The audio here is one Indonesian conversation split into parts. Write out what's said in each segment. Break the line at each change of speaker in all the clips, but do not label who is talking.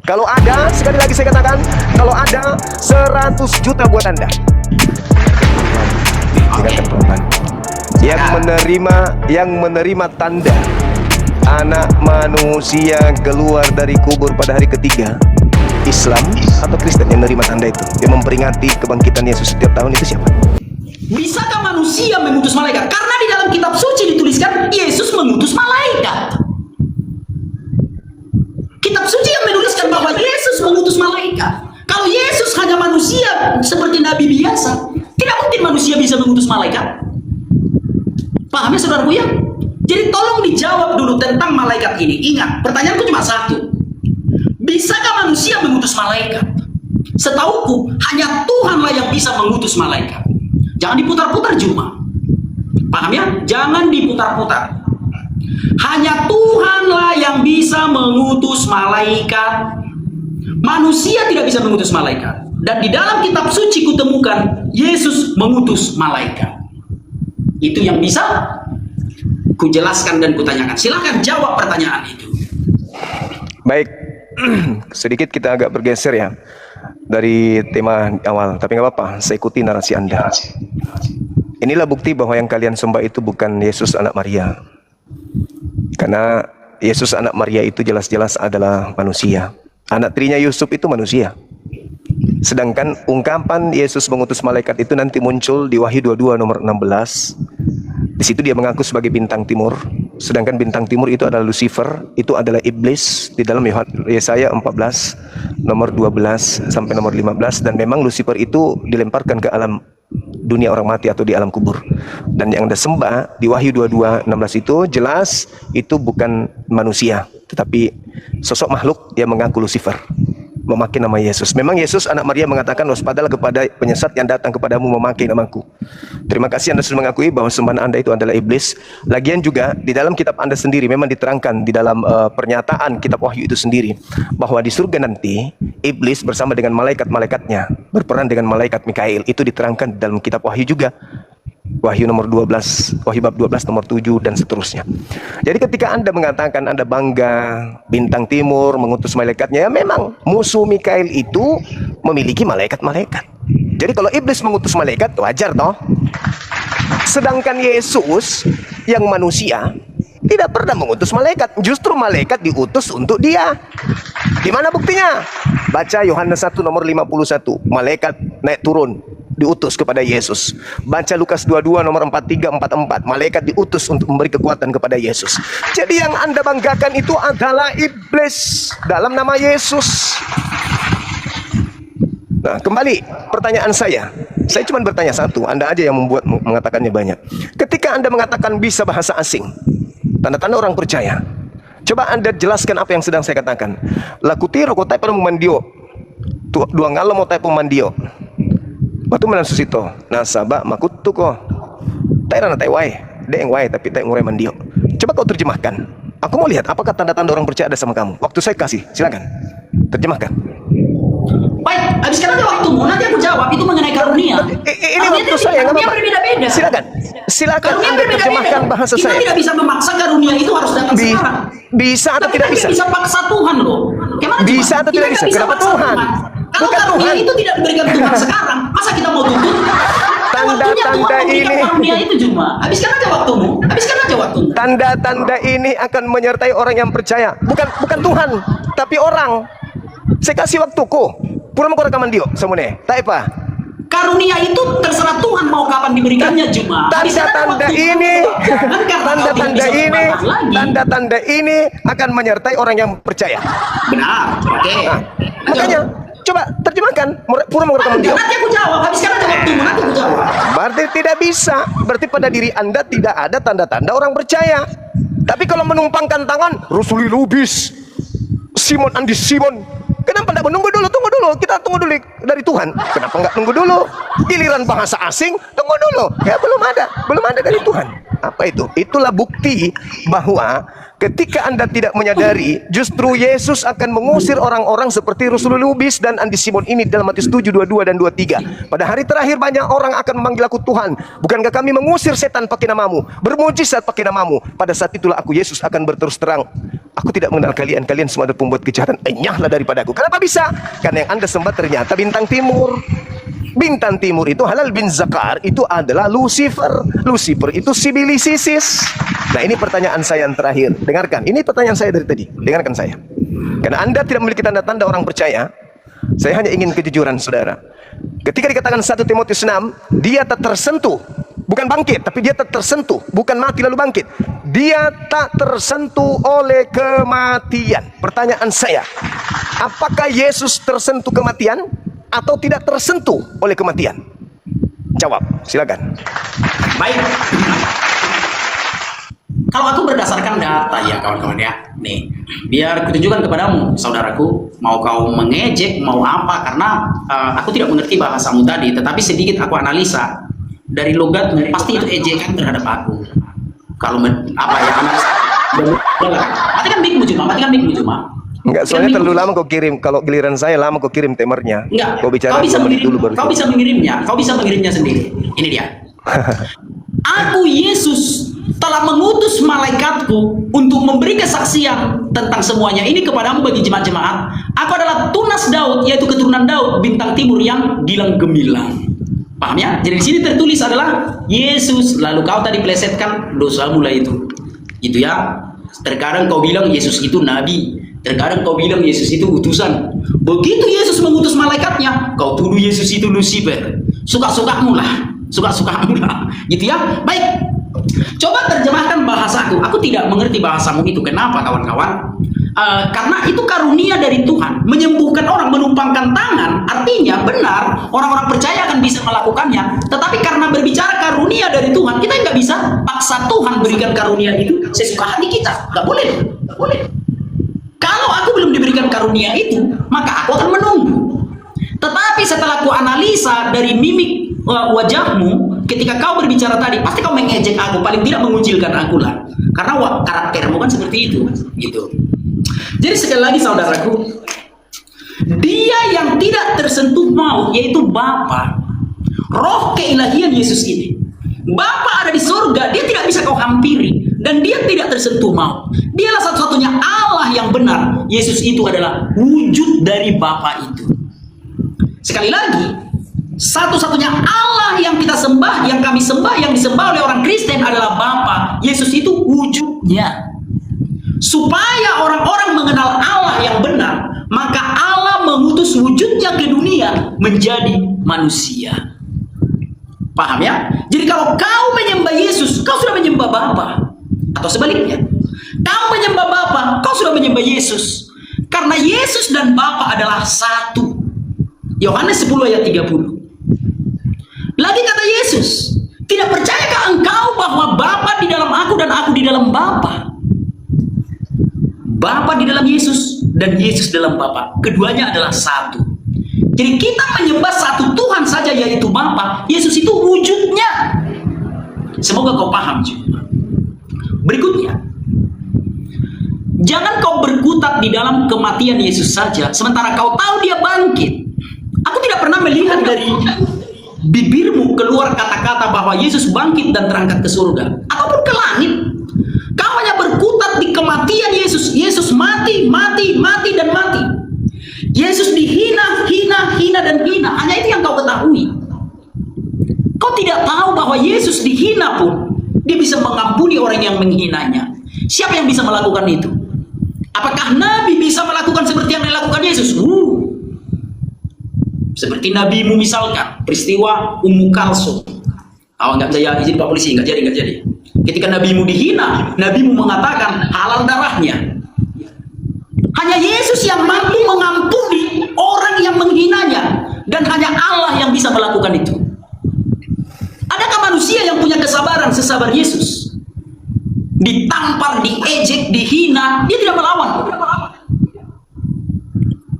Kalau ada, sekali lagi saya katakan, kalau ada 100 juta buat Anda. Dengarkan teman-teman. Yang menerima tanda anak manusia keluar dari kubur pada hari ketiga, Islam atau Kristen yang menerima tanda itu, yang memperingati kebangkitan Yesus setiap tahun, itu siapa?
Bisakah manusia mengutus malaikat? Karena di dalam kitab suci dituliskan Yesus mengutus malaikat. Kitab suci yang menuliskan bahwa Yesus mengutus malaikat. Kalau Yesus hanya manusia seperti nabi biasa, tidak mungkin manusia bisa mengutus malaikat. Paham ya saudaraku ya? Jadi tolong dijawab dulu tentang malaikat ini. Ingat, pertanyaanku cuma satu. Bisakah manusia mengutus malaikat? Setauku, hanya Tuhanlah yang bisa mengutus malaikat. Jangan diputar-putar cuma. Paham ya? Jangan diputar-putar. Hanya Tuhanlah yang bisa mengutus malaikat. Manusia tidak bisa mengutus malaikat. Dan di dalam kitab suci kutemukan Yesus mengutus malaikat. Itu yang bisa kujelaskan dan kutanyakan. Silahkan jawab pertanyaan itu.
Baik, sedikit kita agak bergeser ya dari tema awal, tapi nggak apa-apa, saya ikuti narasi Anda. Inilah bukti bahwa yang kalian sembah itu bukan Yesus anak Maria. Karena Yesus anak Maria itu jelas-jelas adalah manusia. Anak tirinya Yusuf itu manusia. Sedangkan ungkapan Yesus mengutus malaikat itu nanti muncul di Wahyu 22 nomor 16. Di situ dia mengaku sebagai bintang timur. Sedangkan bintang timur itu adalah Lucifer, itu adalah iblis di dalam Yesaya 14 nomor 12 sampai nomor 15. Dan memang Lucifer itu dilemparkan ke alam dunia orang mati atau di alam kubur. Dan yang Anda sembah di Wahyu 22 16 itu jelas itu bukan manusia, tetapi sosok makhluk yang mengaku Lucifer, memakai nama Yesus. Memang Yesus anak Maria mengatakan, waspadalah kepada penyesat yang datang kepadamu memakai namaku. Terima kasih Anda sudah mengakui bahwa sembahan Anda itu adalah iblis. Lagian juga di dalam kitab Anda sendiri memang diterangkan di dalam pernyataan kitab Wahyu itu sendiri bahwa di surga nanti iblis bersama dengan malaikat-malaikatnya berperan dengan malaikat Mikail. Itu diterangkan di dalam kitab Wahyu juga. Wahyu nomor 12, Wahyu bab 12 nomor 7 dan seterusnya. Jadi ketika Anda mengatakan Anda bangga bintang timur mengutus malaikatnya, ya memang musuh Mikail itu memiliki malaikat-malaikat. Jadi kalau iblis mengutus malaikat wajar toh. Sedangkan Yesus yang manusia tidak pernah mengutus malaikat, justru malaikat diutus untuk dia. Di mana buktinya? Baca Yohanes 1 nomor 51, malaikat naik turun diutus kepada Yesus. Baca Lukas 22 nomor 43 44, malaikat diutus untuk memberi kekuatan kepada Yesus. Jadi yang Anda banggakan itu adalah iblis dalam nama Yesus. Nah, kembali pertanyaan saya cuma bertanya satu, Anda aja yang mengatakannya banyak. Ketika Anda mengatakan bisa bahasa asing, tanda-tanda orang percaya. Coba Anda jelaskan apa yang sedang saya katakan. Lakutiro kotai pada mumandio, dua ngalo mau tai pemandio. Batu menan susito, nasaba makutu ko. Tai rana tai wae, deng wae tapi tai ngurai mandio. Coba kau terjemahkan. Aku mau lihat apakah tanda-tanda orang percaya ada sama kamu. Waktu saya kasih, silakan. Terjemahkan.
Baik, habiskan aja waktumu, nanti aku jawab. Itu mengenai karunia.
Ini waktu saya, nggak apa-apa.
Berbeda-beda.
Silakan Anda terjemahkan bahasa
kita
saya.
Kita tidak bisa memaksa karunia itu harus datang sekarang.
Bisa atau tidak bisa?
Bisa paksa Tuhan loh. Gimana
bisa atau tidak bisa? Kenapa Tuhan?
Kalau karunia itu tidak diberikan Tuhan sekarang, masa kita mau tuntut?
Tanda-tanda ini.
Karunia itu cuma. Habiskan aja waktumu.
Tanda-tanda ini akan menyertai orang yang percaya. Bukan Tuhan, tapi orang. Saya kasih waktuku. Pura mau rekaman dia, semune. Tak apa.
Karunia itu terserah Tuhan mau kapan diberikannya cuma.
Tanda-tanda ini akan menyertai orang yang percaya.
Benar. Oke.
Nah, makanya coba terjemahkan. Pura mau rekaman dia.
Nanti aku jawab. Habiskan aja waktumu. Nanti aku jawab.
Berarti tidak bisa. Berarti pada diri Anda tidak ada tanda-tanda orang percaya. Tapi kalau menumpangkan tangan, Rusuli Lubis, Simon Andi Simon. Kenapa tidak menunggu dulu? Tunggu dulu. Kita tunggu dulu dari Tuhan. Kenapa nggak tunggu dulu? Giliran bahasa asing, tunggu dulu. Ya belum ada dari Tuhan. Apa itu? Itulah bukti bahwa Ketika Anda tidak menyadari, justru Yesus akan mengusir orang-orang seperti Rasul Lubis dan Andi Simon ini dalam Matius 7, 22 dan 23. Pada hari terakhir banyak orang akan memanggil aku Tuhan. Bukankah kami mengusir setan pakai namamu, bermujizat pakai namamu? Pada saat itulah aku Yesus akan berterus terang, aku tidak mengenal kalian, kalian semua adalah pembuat kejahatan. Enyahlah daripadaku. Kenapa bisa? Karena yang Anda sembah ternyata bintang timur. Bintang timur itu Halal bin Zakar, itu adalah Lucifer. Lucifer itu Sibilisisis. Nah, ini pertanyaan saya yang terakhir. Dengarkan, ini pertanyaan saya dari tadi. Dengarkan saya. Karena Anda tidak memiliki tanda-tanda orang percaya, saya hanya ingin kejujuran saudara. Ketika dikatakan 1 Timotius 6, dia tak tersentuh. Bukan bangkit, tapi dia tak tersentuh. Bukan mati lalu bangkit. Dia tak tersentuh oleh kematian. Pertanyaan saya, apakah Yesus tersentuh kematian atau tidak tersentuh oleh kematian? Jawab, silakan.
Baik. Kalau aku berdasarkan data ya kawan-kawan ya, nih, biar kutunjukkan kepadamu, saudaraku, mau kau mengejek, mau apa, karena aku tidak mengerti bahasamu tadi, tetapi sedikit aku analisa dari logatmu, pasti itu ejekan terhadap aku. Kalau apa ya, analisa, matikan mic-mu cuma.
Enggak, soalnya terlalu lama kau kirim. Kalau giliran saya lama kau kirim temernya.
Enggak,
kau bicara
kau bisa
2 menit dulu baru.
kau bisa mengirimnya sendiri. Ini dia. Aku Yesus telah mengutus malaikatku untuk memberi kesaksian tentang semuanya ini kepadamu bagi jemaat-jemaat. Aku adalah tunas Daud, yaitu keturunan Daud, bintang timur yang gilang gemilang. Paham ya? Jadi di sini tertulis adalah Yesus. Lalu kau tadi plesetkan dosa mulai itu. Itu ya. Terkadang kau bilang Yesus itu nabi. Terkadang kau bilang Yesus itu utusan. Begitu Yesus mengutus malaikatnya, kau tuduh Yesus itu Lucifer. Suka-sukamu lah. Gitu ya. Baik. Coba terjemahkan bahasaku. Aku tidak mengerti bahasamu itu. Kenapa kawan-kawan? Karena itu karunia dari Tuhan. Menyembuhkan orang, menumpangkan tangan. Artinya benar, orang-orang percaya akan bisa melakukannya. Tetapi karena berbicara karunia dari Tuhan, kita nggak bisa paksa Tuhan berikan karunia itu sesuka hati kita. Nggak boleh. Kalau aku belum diberikan karunia itu, maka aku akan menunggu. Tetapi setelah aku analisa dari mimik wajahmu, ketika kau berbicara tadi, pasti kau mengejek aku, paling tidak mengucilkan aku lah. Karena karaktermu kan seperti itu, gitu. Jadi sekali lagi saudaraku, dia yang tidak tersentuh maut, yaitu Bapa, roh keilahian Yesus ini. Bapa ada di surga, dia tidak bisa kau hampiri, dan dia tidak tersentuh maut. Dialah satu-satunya Allah yang benar. Yesus itu adalah wujud dari Bapa itu. Sekali lagi, satu-satunya Allah yang kita sembah, yang kami sembah, yang disembah oleh orang Kristen adalah Bapa. Yesus itu wujudnya. Supaya orang-orang mengenal Allah yang benar, maka Allah mengutus wujudnya ke dunia menjadi manusia. Paham ya? Jadi kalau kau menyembah Yesus, kau sudah menyembah Bapa. Atau sebaliknya, kau menyembah Bapa, kau sudah menyembah Yesus. Karena Yesus dan Bapa adalah satu. Yohanes 10 ayat 30. Lagi kata Yesus, tidak percayakah engkau bahwa Bapa di dalam aku dan aku di dalam Bapa? Bapa di dalam Yesus dan Yesus dalam Bapa. Keduanya adalah satu. Jadi kita menyembah satu Tuhan saja, yaitu Bapa. Yesus itu wujudnya. Semoga kau paham juga. Berikutnya, jangan kau berkutat di dalam kematian Yesus saja, sementara kau tahu dia bangkit. Aku tidak pernah melihat dari bibirmu keluar kata-kata bahwa Yesus bangkit dan terangkat ke surga ataupun ke langit. Kau hanya berkutat di kematian Yesus. Yesus mati, dan mati. Yesus dihina, dan hina. Hanya itu yang kau ketahui. Kau tidak tahu bahwa Yesus dihina pun dia bisa mengampuni orang yang menghinanya. Siapa yang bisa melakukan itu? Apakah Nabi bisa melakukan seperti yang dilakukan Yesus? Seperti nabimu misalkan, peristiwa Ummu Kalsum. Nggak bisa izin Pak Polisi, nggak jadi. Ketika nabimu dihina, nabimu mengatakan halal darahnya. Hanya Yesus yang mampu mengampuni orang yang menghinanya, dan hanya Allah yang bisa melakukan itu. Adakah manusia yang punya kesabaran sesabar Yesus? Ditampar, diejek, dihina, dia tidak melawan.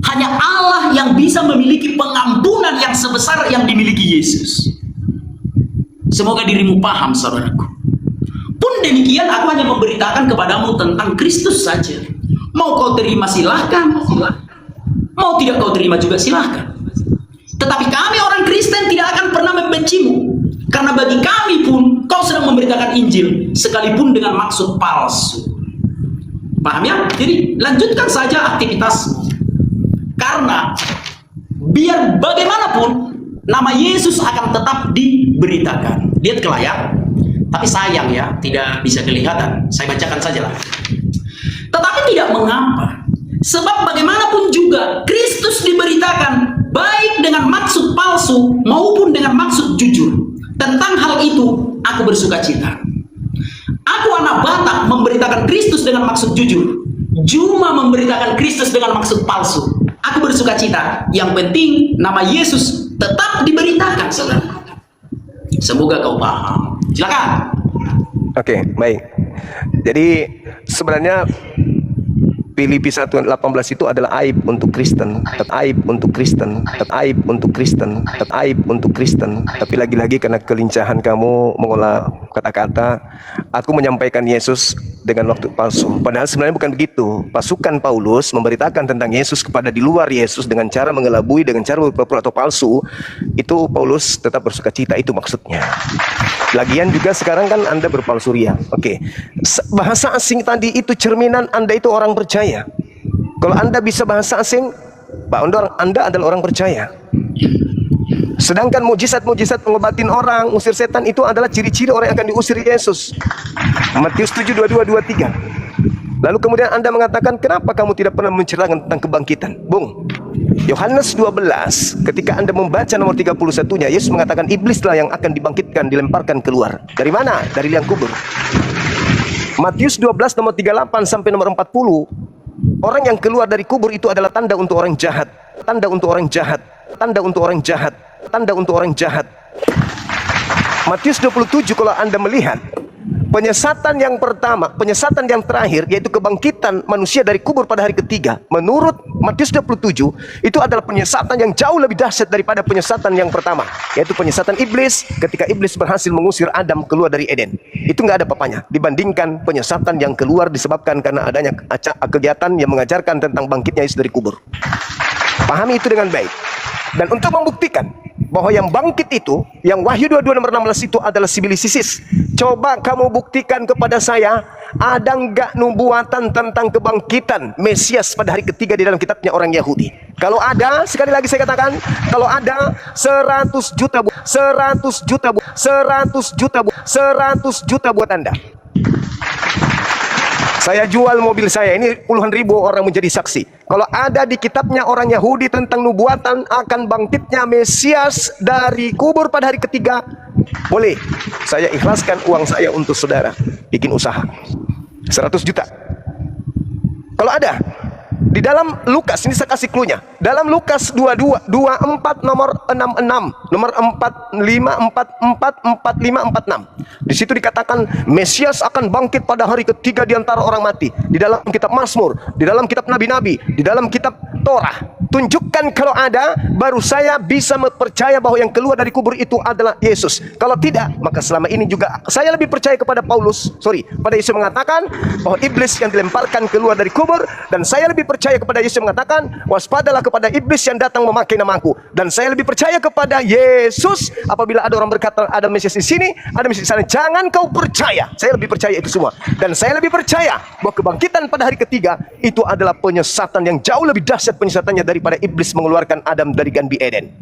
Hanya Allah yang bisa memiliki pengampunan yang sebesar yang dimiliki Yesus. Semoga dirimu paham, saudaraku. Pun Kalaupun demikian, aku hanya memberitakan kepadamu tentang Kristus saja. Mau kau terima silahkan, mau tidak kau terima juga silahkan. Tetapi kami orang Kristen tidak akan pernah membencimu, karena bagi kami pun kau sedang memberitakan Injil sekalipun dengan maksud palsu. Paham ya? Jadi lanjutkan saja aktivitasmu, karena biar bagaimanapun nama Yesus akan tetap diberitakan. Lihat ke layar, tapi sayang ya tidak bisa kelihatan. Saya bacakan saja lah. Tetapi tidak mengapa, sebab bagaimanapun juga Kristus diberitakan baik dengan maksud palsu maupun dengan maksud jujur. Tentang hal itu aku bersuka cita. Aku anak Batak memberitakan Kristus dengan maksud jujur, Juma memberitakan Kristus dengan maksud palsu. Aku bersuka cita. Yang penting nama Yesus tetap diberitakan, saudara. Semoga kau paham. Silakan.
Oke, baik. Jadi sebenarnya Filipi 1:18 itu adalah aib untuk Kristen, aib untuk Kristen, aib untuk Kristen, aib untuk Kristen. Tapi lagi-lagi karena kelincahan kamu mengolah kata-kata, aku menyampaikan Yesus dengan waktu palsu. Padahal sebenarnya bukan begitu. Pasukan Paulus memberitakan tentang Yesus kepada di luar Yesus dengan cara mengelabui, dengan cara berpura-pura atau palsu. Itu Paulus tetap bersuka cita, itu maksudnya. Lagian juga sekarang kan Anda berpalsu ria. Oke. Bahasa asing tadi itu cerminan Anda itu orang percaya. Kalau Anda bisa bahasa asing, Pak Undor, Anda adalah orang percaya. Sedangkan mujizat-mujizat mengobatin orang, usir setan itu adalah ciri-ciri orang yang akan diusir Yesus. Matius 7:22-23. Lalu kemudian Anda mengatakan, kenapa kamu tidak pernah menceritakan tentang kebangkitan? Bung, Yohanes 12, ketika Anda membaca nomor 31-nya, Yesus mengatakan iblislah yang akan dibangkitkan, dilemparkan keluar. Dari mana? Dari liang kubur. Matius 12 nomor 38 sampai nomor 40, orang yang keluar dari kubur itu adalah tanda untuk orang jahat. Tanda untuk orang jahat. Tanda untuk orang jahat. Tanda untuk orang jahat. Matius 27, kalau Anda melihat penyesatan yang pertama, penyesatan yang terakhir, yaitu kebangkitan manusia dari kubur pada hari ketiga, menurut Matius 27, itu adalah penyesatan yang jauh lebih dahsyat daripada penyesatan yang pertama, yaitu penyesatan iblis ketika iblis berhasil mengusir Adam keluar dari Eden. Itu nggak ada apa-apanya dibandingkan penyesatan yang keluar disebabkan karena adanya kegiatan yang mengajarkan tentang bangkitnya Yesus dari kubur. Pahami itu dengan baik. Dan untuk membuktikan bahwa yang bangkit itu, yang Wahyu 22 nomor 16 itu adalah sibilisisis. Coba kamu buktikan kepada saya, ada enggak nubuatan tentang kebangkitan Mesias pada hari ketiga di dalam kitabnya orang Yahudi? Kalau ada, sekali lagi saya katakan, kalau ada 100 juta, 100 juta, 100 juta, 100 juta buat Anda. Saya jual mobil saya, ini puluhan ribu orang menjadi saksi. Kalau ada di kitabnya orang Yahudi tentang nubuatan akan bangkitnya Mesias dari kubur pada hari ketiga, boleh. Saya ikhlaskan uang saya untuk saudara bikin usaha 100 juta. Kalau ada di dalam Lukas, ini saya kasih cluenya. Dalam Lukas 24 nomor 66, nomor 45, 46. Di situ dikatakan Mesias akan bangkit pada hari ketiga di antara orang mati. Di dalam kitab Mazmur, di dalam kitab nabi-nabi, di dalam kitab Torah. Tunjukkan kalau ada, baru saya bisa percaya bahwa yang keluar dari kubur itu adalah Yesus. Kalau tidak, maka selama ini juga saya lebih percaya kepada pada Yesus mengatakan bahwa iblis yang dilemparkan keluar dari kubur, dan saya lebih percaya kepada Yesus yang mengatakan waspadalah kepada iblis yang datang memakai namaku. Dan saya lebih percaya kepada Yesus apabila ada orang berkata ada Mesias di sini, ada Mesias di sana, jangan kau percaya. Saya lebih percaya itu semua. Dan saya lebih percaya bahwa kebangkitan pada hari ketiga itu adalah penyesatan yang jauh lebih dahsyat penyesatannya daripada iblis mengeluarkan Adam dari Gan Eden.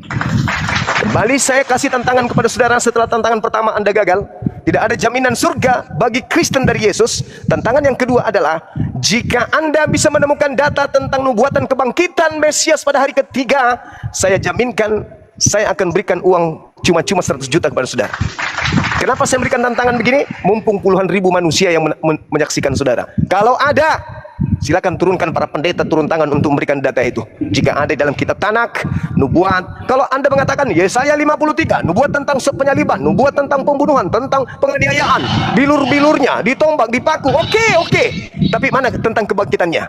Kembali saya kasih tantangan kepada saudara setelah tantangan pertama Anda gagal. Tidak ada jaminan surga bagi Kristen dari Yesus. Tantangan yang kedua adalah, jika Anda bisa menemukan data tentang nubuatan kebangkitan Mesias pada hari ketiga, saya jaminkan saya akan berikan uang cuma-cuma 100 juta kepada saudara. Kenapa saya berikan tantangan begini? Mumpung puluhan ribu manusia yang menyaksikan saudara. Kalau ada, silakan turunkan para pendeta turun tangan untuk memberikan data itu. Jika ada dalam kitab Tanak, nubuat. Kalau Anda mengatakan Yesaya 53, nubuat tentang penyaliban, nubuat tentang pembunuhan, tentang penganiayaan, bilur-bilurnya ditombak, dipaku. Oke. Tapi mana tentang kebangkitannya?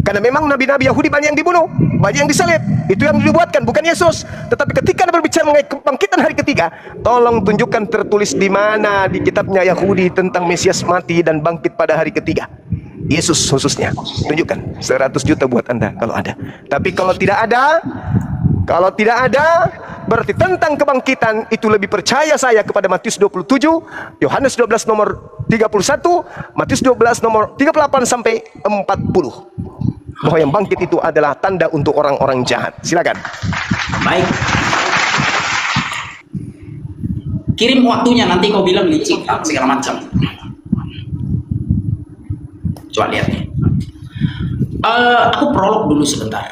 Karena memang nabi-nabi Yahudi banyak yang dibunuh, banyak yang disalib. Itu yang dibuatkan, bukan Yesus. Tetapi ketika Anda berbicara mengenai kebangkitan hari ketiga, tolong tunjukkan tertulis di mana di kitabnya Yahudi tentang Mesias mati dan bangkit pada hari ketiga. Yesus khususnya, tunjukkan. 100 juta buat Anda kalau ada. Tapi kalau tidak ada, berarti tentang kebangkitan itu lebih percaya saya kepada Matius 27, Yohanes 12 nomor 31, Matius 12 nomor 38 sampai 40. Bahwa yang bangkit itu adalah tanda untuk orang-orang jahat. Silakan.
Baik. Kirim waktunya, nanti kau bilang licik segala macam. Coba lihat nih. Aku prolog dulu sebentar.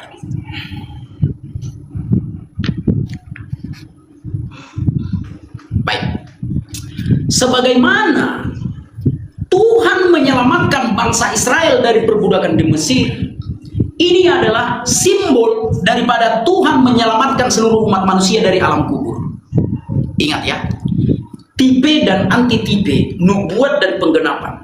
Baik. Sebagaimana Tuhan menyelamatkan bangsa Israel dari perbudakan di Mesir, ini adalah simbol daripada Tuhan menyelamatkan seluruh umat manusia dari alam kubur. Ingat ya, tipe dan antitipe, nubuat dan penggenapan.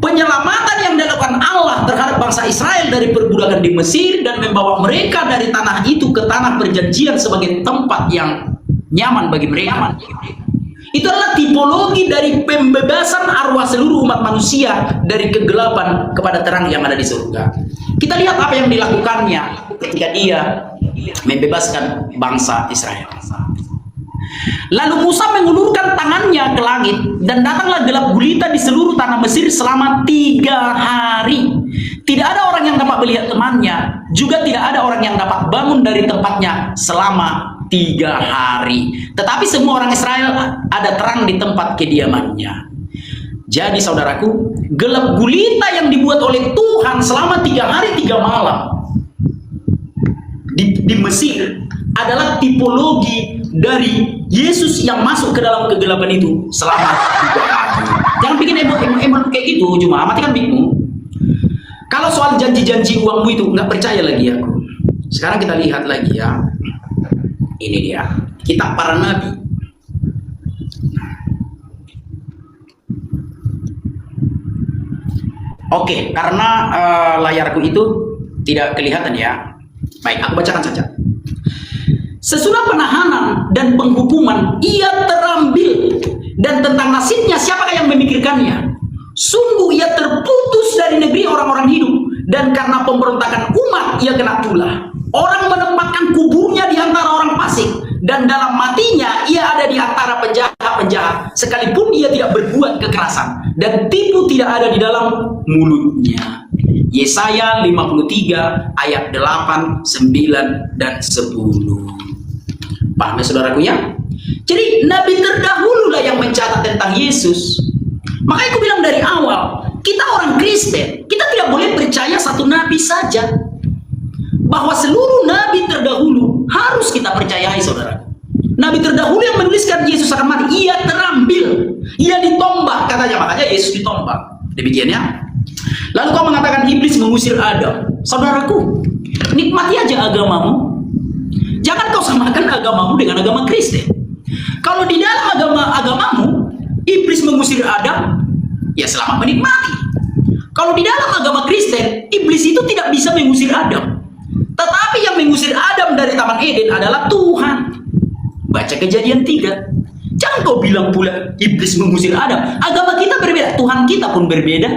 Penyelamatan yang dilakukan Allah terhadap bangsa Israel dari perbudakan di Mesir dan membawa mereka dari tanah itu ke tanah perjanjian sebagai tempat yang nyaman bagi mereka. Itu adalah tipologi dari pembebasan arwah seluruh umat manusia dari kegelapan kepada terang yang ada di surga. Kita lihat apa yang dilakukannya ketika dia membebaskan bangsa Israel. Lalu Musa mengulurkan tangannya ke langit dan datanglah gelap gulita di seluruh tanah Mesir selama 3 hari. Tidak ada orang yang dapat melihat temannya, juga tidak ada orang yang dapat bangun dari tempatnya selama 3 hari. Tetapi semua orang Israel ada terang di tempat kediamannya. Jadi saudaraku, gelap gulita yang dibuat oleh Tuhan selama 3 hari 3 malam di Mesir adalah tipologi dari Yesus yang masuk ke dalam kegelapan itu selama 3 hari. Jangan bikin emosi kayak gitu, cuma mati kan bingung. Kalau soal janji-janji uangmu itu nggak percaya lagi aku. Sekarang kita lihat lagi ya. Ini dia, kitab para nabi. Oke, karena layarku itu tidak kelihatan ya. Baik, aku bacakan saja. Sesudah penahanan dan penghukuman, ia terambil, dan tentang nasibnya siapakah yang memikirkannya? Sungguh ia terputus dari negeri orang-orang hidup, dan karena pemberontakan umat ia kena tulah. Orang menempatkan kuburnya di antara orang fasik, dan dalam matinya ia ada di antara penjahat-penjahat, sekalipun ia tidak berbuat kekerasan, dan tipu tidak ada di dalam mulutnya. Yesaya 53 ayat 8, 9, dan 10. Paham ya saudaraku ya? Jadi nabi terdahululah yang mencatat tentang Yesus. Makanya aku bilang dari awal, kita orang Kristen, kita tidak boleh percaya satu nabi saja. Bahwa seluruh nabi terdahulu harus kita percayai, saudara. Nabi terdahulu yang menuliskan Yesus akan mati, ia terambil, ia ditombak, katanya, makanya Yesus ditombak. Demikian ya. Lalu kau mengatakan iblis mengusir Adam. Saudaraku, nikmati aja agamamu. Jangan kau samakan agamamu dengan agama Kristen. Kalau di dalam agamamu iblis mengusir Adam, ya selamat menikmati. Kalau di dalam agama Kristen, iblis itu tidak bisa mengusir Adam. Tetapi yang mengusir Adam dari Taman Eden adalah Tuhan. Baca Kejadian 3. Jangan kau bilang pula iblis mengusir Adam. Agama kita berbeda, Tuhan kita pun berbeda.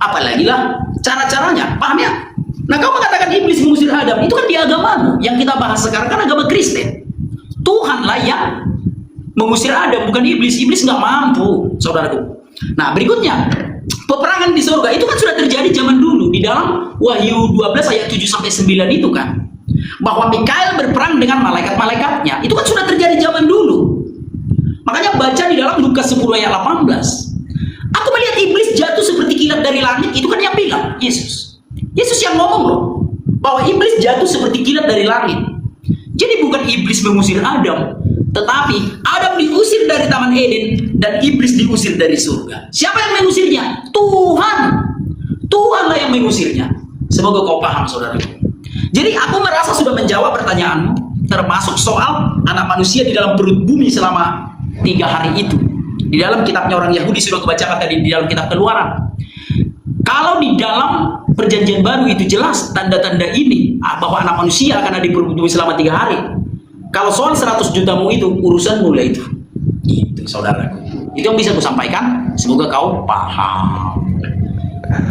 Apalagi lah cara-caranya, paham ya? Nah, kau mengatakan iblis mengusir Adam, itu kan di agamamu. Yang kita bahas sekarang kan agama Kristen. Tuhanlah yang mengusir Adam, bukan iblis. Iblis nggak mampu, saudaraku. Nah, berikutnya, peperangan di surga itu kan sudah terjadi zaman dulu di dalam Wahyu 12 ayat 7 sampai 9 itu kan. Bahwa Mikael berperang dengan malaikat-malaikatnya, itu kan sudah terjadi zaman dulu. Makanya baca di dalam Lukas 10 ayat 18. Aku melihat iblis jatuh seperti kilat dari langit, itu kan yang bilang Yesus. Yesus yang ngomong loh, bahwa iblis jatuh seperti kilat dari langit. Jadi bukan iblis mengusir Adam, tetapi Adam diusir dari Taman Eden dan iblis diusir dari surga. Siapa yang mengusirnya? Tuhan. Tuhanlah yang mengusirnya. Semoga kau paham, saudara. Jadi aku merasa sudah menjawab pertanyaanmu, termasuk soal anak manusia di dalam perut bumi selama 3 hari itu. Di dalam kitabnya orang Yahudi sudah kebacakan tadi di dalam kitab Keluaran. Kalau di dalam perjanjian baru itu jelas tanda-tanda ini bahwa anak manusia akan ada di perut bumi selama 3 hari. Kalau soal 100 jutamu itu urusan mulai itu. Itu saudaraku. Itu yang bisa aku sampaikan. Semoga kau paham.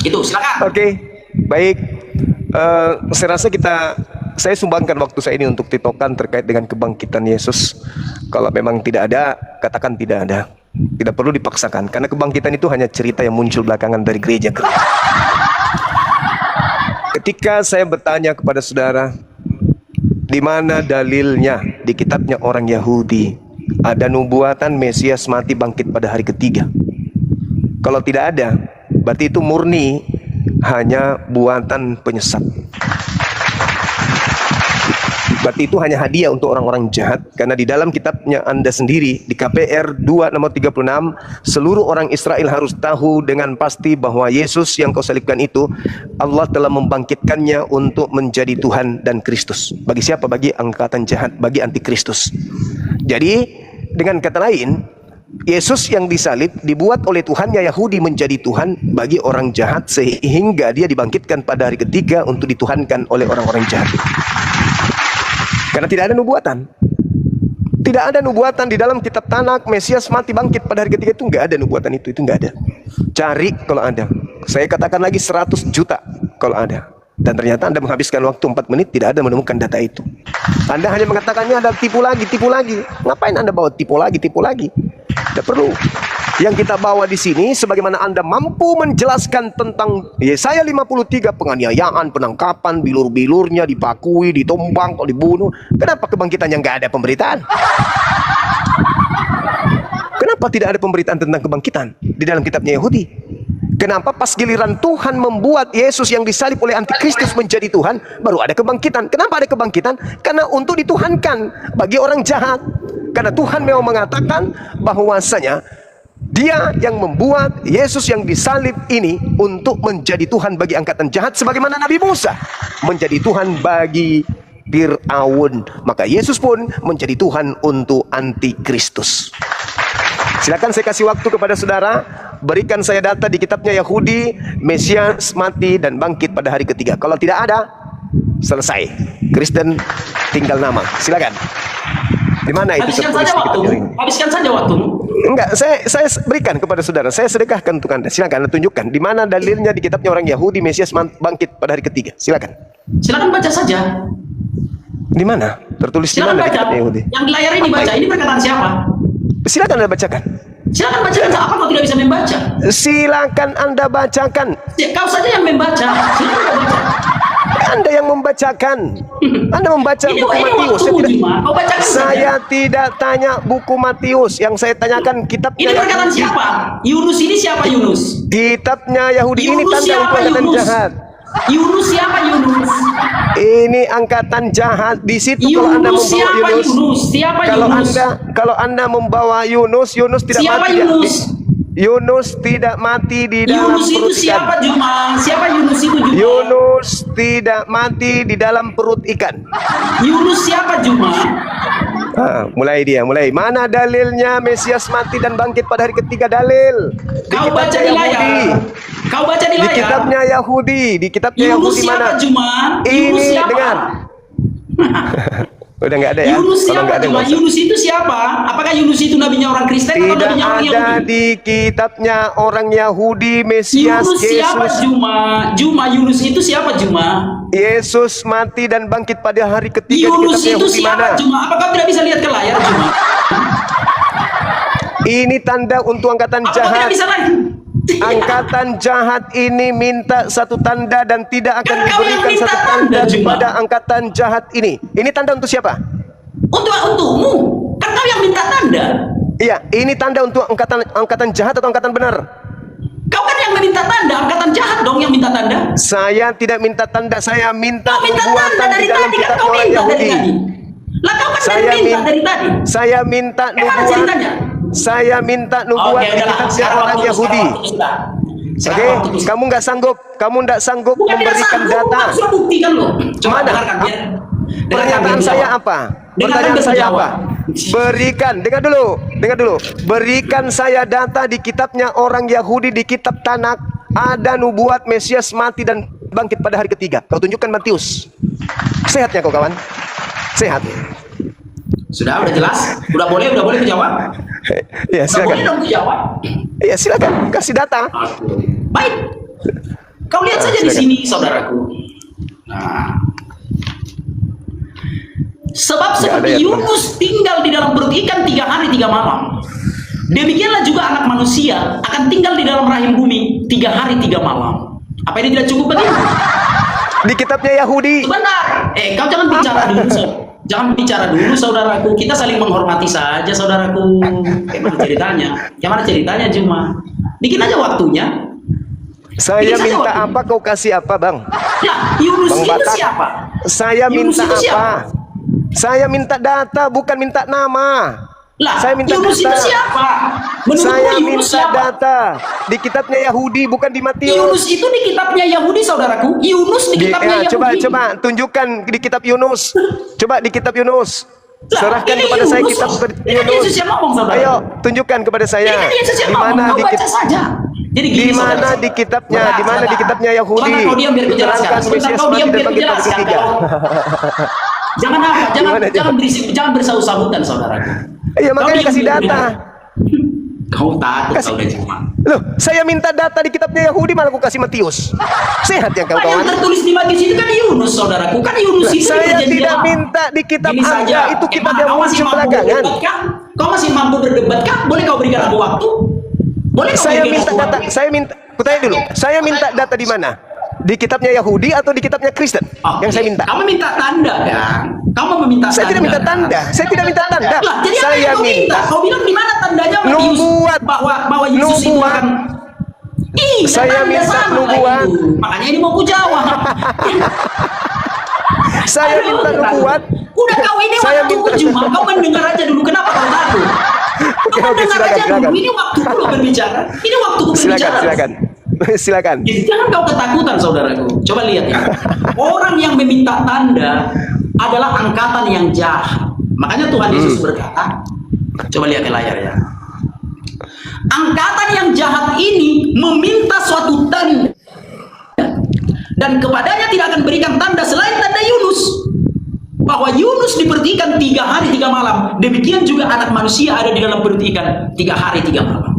Itu silakan.
Oke, baik. Saya rasa saya sumbangkan waktu saya ini untuk titokan terkait dengan kebangkitan Yesus. Kalau memang tidak ada, katakan tidak ada. Tidak perlu dipaksakan, karena kebangkitan itu hanya cerita yang muncul belakangan dari gereja. Ketika saya bertanya kepada saudara, di mana dalilnya di kitabnya orang Yahudi ada nubuatan Mesias mati bangkit pada hari ketiga? Kalau tidak ada, berarti itu murni hanya buatan penyesat. Berarti itu hanya hadiah untuk orang-orang jahat, karena di dalam kitabnya Anda sendiri di KPR 2 nomor 36, seluruh orang Israel harus tahu dengan pasti bahwa Yesus yang kau salibkan itu Allah telah membangkitkannya untuk menjadi Tuhan dan Kristus. Bagi siapa? Bagi angkatan jahat, bagi antikristus. Jadi dengan kata lain, Yesus yang disalib dibuat oleh Tuhannya Yahudi menjadi Tuhan bagi orang jahat, sehingga dia dibangkitkan pada hari ketiga untuk dituhankan oleh orang-orang jahat. Karena tidak ada nubuatan. Tidak ada nubuatan di dalam kitab Tanakh Mesias mati bangkit pada hari ketiga, itu enggak ada nubuatan itu enggak ada. Cari kalau ada. Saya katakan lagi 100 juta kalau ada. Dan ternyata Anda menghabiskan waktu 4 menit tidak ada menemukan data itu. Anda hanya mengatakannya ada tipu lagi, tipu lagi. Ngapain Anda bawa tipu lagi, tipu lagi? Tidak perlu. Yang kita bawa di sini, sebagaimana Anda mampu menjelaskan tentang Yesaya 53, penganiayaan, penangkapan, bilur-bilurnya dipakui, ditumbang, dibunuh. Kenapa kebangkitannya nggak ada pemberitaan? Kenapa tidak ada pemberitaan tentang kebangkitan di dalam kitabnya Yahudi? Kenapa pas giliran Tuhan membuat Yesus yang disalib oleh antikristus menjadi Tuhan, baru ada kebangkitan? Kenapa ada kebangkitan? Karena untuk dituhankan bagi orang jahat. Karena Tuhan memang mengatakan bahwasanya Dia yang membuat Yesus yang disalib ini untuk menjadi Tuhan bagi angkatan jahat, sebagaimana Nabi Musa menjadi Tuhan bagi Fir'aun. Maka Yesus pun menjadi Tuhan untuk antikristus. Silakan saya kasih waktu kepada saudara. Berikan saya data di kitabnya Yahudi, Mesias mati dan bangkit pada hari ketiga. Kalau tidak ada, selesai. Kristen tinggal nama. Silakan. Di mana itu tertulis di kitabnya ini?
Habiskan saja waktumu.
Enggak, saya berikan kepada saudara. Saya sedekahkan untuk Anda. Silakan Anda tunjukkan di mana dalilnya di kitabnya orang Yahudi Mesias bangkit pada hari ketiga. Silakan.
Silakan baca saja.
Di mana? Tertulis di
Silakan
mana di
baca.
kitabnya Yahudi?
Yang di layar ini baca. Ini perkataan siapa?
Silakan Anda bacakan.
Silakan bacakan. Apa kau tidak bisa membaca?
Silakan Anda bacakan.
Kau saja yang membaca. Silakan baca.
Anda yang membacakan. Anda membaca
Ini
buku Matius.
Kau bacakan
Saya
saja.
tidak tanya buku Matius. Yang saya tanyakan kitabnya
Ini perkataan
Yahudi.
siapa? Yunus ini siapa Yunus?
Kitabnya Yahudi ini
Yunus
tanda
siapa
untuk angkatan
Yunus?
jahat.
Yunus siapa Yunus?
Ini angkatan jahat. Di situ kalau Anda
Yunus
membawa
siapa
Yunus.
Yunus? Siapa Yunus?
Kalau Anda membawa Yunus tidak
Siapa
mati.
Yunus?
Yunus tidak mati di dalam
Yunus itu
perut
siapa
ikan.
Juma? Siapa Yunus itu Juma?
Yunus tidak mati di dalam perut ikan.
Yunus siapa Juma?
Mulai. Mana dalilnya Mesias mati dan bangkit pada hari ketiga? Dalil di
Kau baca
kitabnya
di
Yahudi.
layar. Kau baca di
Di
layar.
kitabnya Yahudi. Di kitabnya
Yunus
Yahudi
siapa
mana?
Juma? Yunus
Ini
siapa?
dengar. Udah nggak ada ya?
Yunus
Kalau nggak
siapa
ada,
Juma?
nggak usah.
Yunus itu siapa? Apakah Yunus itu nabinya orang Kristen atau
Tidak
nabinya orang
ada
Yahudi?
di kitabnya orang Yahudi Mesias
Yunus siapa
Yesus.
Juma? Juma Yunus itu siapa Juma?
Yesus mati dan bangkit pada hari ketiga di
Yunus
kitabnya
itu
Yahudi
siapa
mana?
Juma? Apakah tidak bisa lihat ke layar Juma?
Ini tanda untuk angkatan
Apakah tidak
jahat.
bisa lagi?
Angkatan jahat ini minta satu tanda dan tidak akan
Kan kau yang
diberikan
minta
satu
tanda,
tanda
Juma.
kepada angkatan jahat ini. Ini tanda untuk siapa?
Untukmu. Kan kau yang minta tanda.
Iya, ini tanda untuk angkatan jahat atau angkatan benar?
Kau kan yang meminta tanda, angkatan jahat dong yang minta tanda.
Saya tidak minta tanda, saya minta
Kau minta tanda
nubuatan
dari
di dalam
tadi, kan
kitabnya
kau
orang
minta dari
Yahudi.
tadi. Lah kau kan
Saya
minta
min-
dari tadi.
Saya minta
Mana
nubuat.
ceritanya?
Saya minta
Oke,
nubuat di
udahlah.
kitabnya
Sekarang
orang
waktu,
Yahudi. Oke, kamu nggak sanggup, tidak sanggup
Bukan tidak
memberikan
sanggup,
data.
aku sudah buktikan loh. Coba
Mana?
dengarkan biar.
Pernyataan saya apa? Pertanyaan saya apa? Berikan, dengar dulu. Berikan saya data di kitabnya orang Yahudi di kitab Tanakh ada nubuat Mesias mati dan bangkit pada hari ketiga. Kau tunjukkan Matius. Sehatnya kau kawan? Sehat.
Sudah jelas? Udah boleh kejawab?
Ya,
Udah boleh
silakan.
dong kejawab?
Ya, silakan kasih data.
Baik. Kau lihat saja di
silakan.
sini, saudaraku. Nah, sebab
Nggak ada
seperti
ya, teman.
Yunus tinggal di dalam perut ikan 3 hari 3 malam, demikianlah juga anak manusia akan tinggal di dalam rahim bumi 3 hari 3 malam. Apa ini tidak cukup bagi?
Di kitabnya Yahudi.
Sebentar. Kau jangan bicara dulu, jangan bicara dulu, saudaraku. Kita saling menghormati saja, saudaraku. Gimana ceritanya cuma? Bikin aja waktunya.
Saya
Bikin saja
minta
waktunya.
apa kau kasih apa, Bang?
Nah, Yunus
Bang
itu
Batak.
siapa?
Saya
Yunus
minta
itu
apa?
siapa?
Saya minta data, bukan minta nama.
Lah,
Saya minta
Yunus
data.
itu siapa? Menurutmu
Saya
Yunus
minta
siapa?
data di kitabnya Yahudi, bukan di Matius.
Yunus itu di kitabnya Yahudi, saudaraku. Yunus di kitabnya Yahudi.
Coba tunjukkan di kitab Yunus. Coba di kitab Yunus.
Lah,
Serahkan
ini
kepada saya
Yunus,
kitab
ini kan Yesus yang ngomong, saudara.
Ayo, tunjukkan kepada saya.
Ini kan Yesus yang
Di
ngomong.
mana
Kau
di
baca saja. Jadi
di
gini,
mana
saudara.
di kitabnya?
Sebentar,
Di mana di
sebentar.
kitabnya Yahudi?
Sebentar, kau diam biar kujelaskan.
Diterangkan
Sebentar,
Mesias
kau
mati
diam
dan
biar
bangkit pada
kujelaskan.
ketiga.
Jangan apa?
Gimana,
Jangan berisik, jangan bersahut-sahutan, saudaraku.
Iya,
Kau
makanya
diam
kasih
biar
data.
Kau takut, kau udah cuma.
Loh, saya minta data di kitabnya Yahudi, malah aku kasih Matius. Sehat yang kau
Yang
kawan?
tertulis di Matius itu kan Yunus, saudaraku. Kan Yunus itu
Saya
perjanjian
tidak
lama.
minta di kitab
Gini saja.
Anda, itu kitab
Emang
yang
kau masih
muncul
mampu
belakangan.
berdebat kah? Kau masih mampu berdebat kah? Boleh kau berikan aku waktu? Boleh kau
Saya
berikan
minta
aku
data,
waktu?
saya minta, kutanya dulu, saya minta data di mana? Di kitabnya Yahudi atau di kitabnya Kristen?
Oke.
Yang saya minta.
Kamu minta tanda kan? Kamu meminta
Saya
tanda.
tidak minta tanda. Saya tidak minta tanda.
Lah, jadi apa
Saya
yang kau minta?
minta
Kau bilang di mana tandanya
nubuat.
bahwa Yesus itu
Nubuat.
akan
Saya
tanda
minta
sama
nubuat.
itu. Makanya ini mau ku jawab.
Saya
Aduh,
minta
takut.
nubuat.
Udah kau ini
Saya
waktu
minta-
cuma kau mendengar aja dulu. Kenapa kau takut? Kau
Oke,
mendengar
silakan,
aja dulu.
silakan.
Ini waktu lu berbicara. Ini waktu ku
Silakan,
berbicara.
silakan. Silakan.
Jadi jangan kau ketakutan, saudaraku. Coba lihat ya. Orang yang meminta tanda adalah angkatan yang jahat. Makanya Tuhan Yesus berkata, coba lihat ke layar ya. Angkatan yang jahat ini meminta suatu tanda, dan kepadanya tidak akan berikan tanda selain tanda Yunus, bahwa Yunus di perut ikan 3 hari 3 malam. Demikian juga anak manusia ada di dalam perut ikan 3 hari 3 malam.